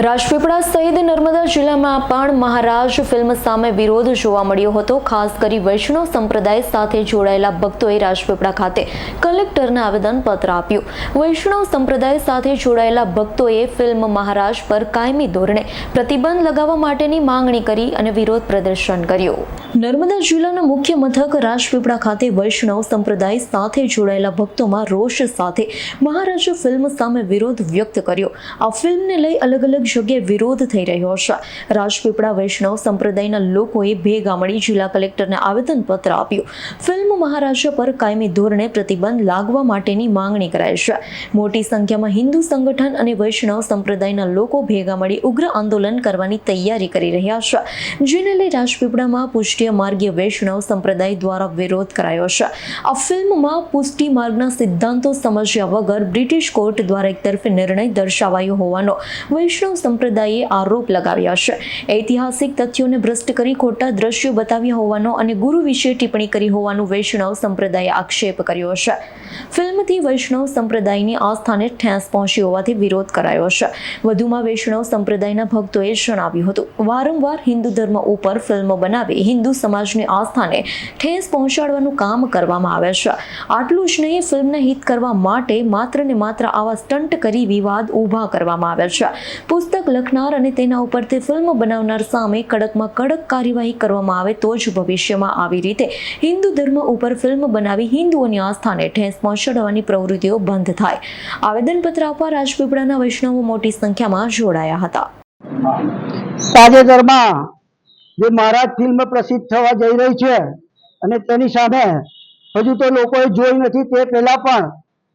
રાજપીપળા સહિત નર્મદા જિલ્લામાં પણ મહારાજ ફિલ્મ સામે વિરોધ જોવા મળ્યો હતો। ખાસ કરી વૈષ્ણવ સંપ્રદાય સાથે જોડાયેલા ભક્તોએ રાજપીપળા ખાતે કલેક્ટરને આવેદનપત્ર આપ્યું। વૈષ્ણવ સંપ્રદાય સાથે જોડાયેલા ભક્તોએ ફિલ્મ મહારાજ પર કાયમી ધોરણે પ્રતિબંધ લગાવવા માટેની માંગણી કરી અને વિરોધ પ્રદર્શન કર્યું। નર્મદા જિલ્લાના મુખ્ય મથક રાજપીપળા ખાતે વૈષ્ણવ સંપ્રદાય સાથે જોડાયેલા ભક્તોમાં રોષ સાથે મહારાજ ફિલ્મ સામે વિરોધ વ્યક્ત કર્યો। આ ફિલ્મને લઈ અલગ અલગ જગ્યાએ વિરોધ થઈ રહ્યો છે। રાજપીપળા વૈષ્ણવ સંપ્રદાયના લોકોએ ભેગા મળી જિલ્લા કલેક્ટરને આવેદનપત્ર આપ્યું। ફિલ્મ મહારાજા પર કાયમી ધોરણે પ્રતિબંધ લાગવા માટેની માંગણી કરાઈ છે। મોટી સંખ્યામાં હિન્દુ સંગઠન અને વૈષ્ણવ સંપ્રદાયના લોકો ભેગા મળી ઉગ્ર આંદોલન કરવાની તૈયારી કરી રહ્યા છે, જેને લઈ રાજપીપળામાં પુષ્ટિ માર્ગીય વૈષ્ણવ સંપ્રદાય દ્વારા વિરોધ કરાયો છે। આ ફિલ્મમાં પુષ્ટિ માર્ગના સિદ્ધાંતો સમજ્યા વગર બ્રિટિશ કોર્ટ દ્વારા એકતરફી નિર્ણય દર્શાવાયો હોવાનો વૈષ્ણવ સંપ્રદાયે આરોપ લગાવ્યા છે। ઐતિહાસિક તથ્યોને ભ્રષ્ટ કરી ખોટા દ્રશ્યો બતાવ્યા હોવાનો અને ગુરુ વિશે ટિપ્પણી કરી હોવાનું વૈષ્ણવ સંપ્રદાયે આક્ષેપ કર્યો છે। ફિલ્મથી વૈષ્ણવ સંપ્રદાયની આસ્થાને ઠેસ પહોંચી હોવાથી વિરોધ કરાયો છે। વધુમાં વૈષ્ણવ સંપ્રદાયના ભક્તોએ જણાવ્યું હતું, વારંવાર હિન્દુ ધર્મ ઉપર ફિલ્મો બનાવી હિન્દુ સમાજની આસ્થાને ઠેસ પહોંચાડવાનું કામ કરવામાં આવે છે। આટલું જ નહીં, ફિલ્મને હિટ કરવા માટે માત્ર ને માત્ર આવા સ્ટન્ટ કરી વિવાદ ઊભા કરવામાં આવે છે। પુસ્તક લખનાર અને તેના ઉપરથી ફિલ્મ બનાવનાર સામે કડકમાં કડક કાર્યવાહી કરવામાં આવે તો જ ભવિષ્યમાં આવી રીતે હિન્દુ ધર્મ ઉપર ફિલ્મ બનાવી હિન્દુઓની આસ્થાને ઠેસ પહોંચાડવાની પ્રવૃત્તિઓ બંધ થાય। આવેદનપત્ર આપવા રાજપીપળાના વૈષ્ણવો મોટી સંખ્યામાં જોડાયા હતા। તાજેતરમાં જે મહારાજ ફિલ્મ પ્રસિદ્ધ થવા જઈ રહી છે અને તેની સામે હજુ તો લોકોએ જોઈ નથી, તે પહેલા પણ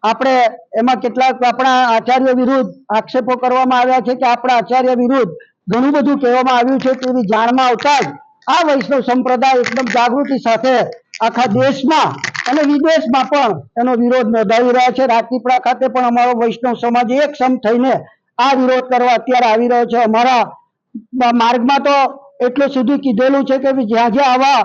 આપણે એમાં કેટલાક આપણા આચાર્ય વિરુદ્ધ આક્ષેપો કરવામાં આવ્યા છે કે આપણા આચાર્ય વિરુદ્ધ ઘણું બધું કહેવામાં આવ્યું છે। તેવી જાણમાં આવતા જ આ વૈષ્ણવ સંપ્રદાય એકદમ જાગૃતિ સાથે આખા દેશમાં અને વિદેશમાં પણ એનો વિરોધ નોંધાવી રહ્યા છે। રાજપીપળા ખાતે પણ અમારો વૈષ્ણવ સમાજ એક સમ થઈને આ વિરોધ કરવા અત્યારે આવી રહ્યો છે। અમારા માર્ગમાં તો એટલું સુધી કીધેલું છે કે જ્યાં જ્યાં આવા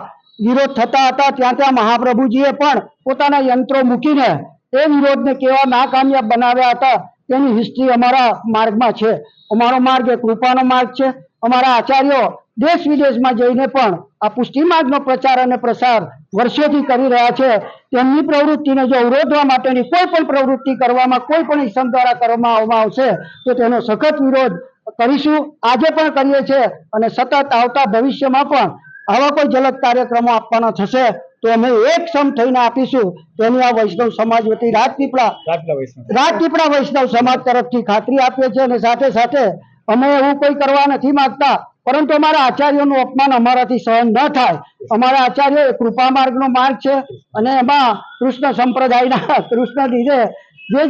વિરોધ થતા હતા ત્યાં ત્યાં મહાપ્રભુજીએ પણ પોતાના યંત્રો મૂકીને એ વિરોધને કેવા નાકામયાબ બનાવ્યા હતા તેની હિસ્ટ્રી અમારા માર્ગમાં છે। અમારો માર્ગ એ કૃપાનો માર્ગ છે। અમારા આચાર્યો દેશ વિદેશમાં જઈને પણ આ પુષ્ટિ માર્ગનો પ્રચાર અને પ્રસાર વર્ષોથી કરી રહ્યા છે। તેમની પ્રવૃત્તિને જો અવરોધવા માટેની કોઈ પણ પ્રવૃત્તિ કરવામાં કોઈ પણ ઇસમ દ્વારા કરવામાં આવશે તો તેનો સખત વિરોધ કરીશું। આજે પણ કરીએ છીએ અને સતત આવતા ભવિષ્યમાં પણ આવા કોઈ જલદ કાર્યક્રમો આપવાના થશે તો અમે એક સમ થઈને આપીશું। તેની આ વૈષ્ણવ સમાજ વતી રાજપીપળા વૈષ્ણવ સમાજ તરફથી ખાતરી આપીએ છીએ। અને સાથે સાથે અમે એવું કોઈ કરવા નથી માંગતા, પરંતુ અમારા આચાર્યોનું અપમાન અમારાથી સહન ન થાય। અમારા આચાર્ય કૃપા માર્ગનો માર્ગ છે અને એમાં કૃષ્ણ સંપ્રદાયના કૃષ્ણ લીધે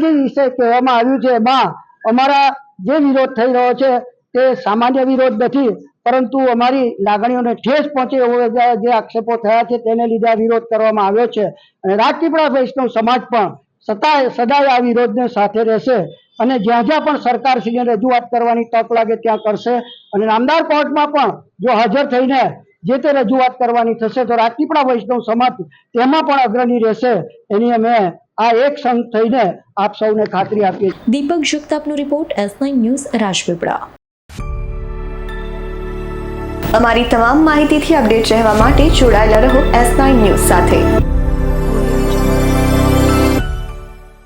જે વિષય કહેવામાં આવ્યું છે એમાં અમારા જે વિરોધ થઈ રહ્યો છે તે સામાન્ય વિરોધ નથી, પરંતુ અમારી લાગણીઓને ઠેસ પહોંચે એવો જે આક્ષેપો થયા છે તેને લીધે આ વિરોધ કરવામાં આવ્યો છે। અને રાજપીપળા વૈષ્ણવ સમાજ પણ સદાય આ વિરોધને સાથે રહેશે અને જ્યાં જ્યાં પણ સરકારશ્રીને રજૂઆત કરવાની તક લાગે ત્યાં કરશે। અને નામદાર કોર્ટમાં પણ જો હાજર થઈને જે તે રજૂઆત કરવાની થશે તો રાજપીપળા વૈષ્ણવ સમાજ તેમાં પણ અગ્રણી રહેશે। એની અમે આ એક સંઘ થઈને આપ સૌને ખાતરી આપીએ। દીપક જગતાપનો રિપોર્ટ, S9 ન્યૂઝ, રાજપીપળા। અમારી તમામ માહિતીથી અપડેટ રહેવા માટે જોડાયેલા રહો S9 ન્યૂઝ સાથે।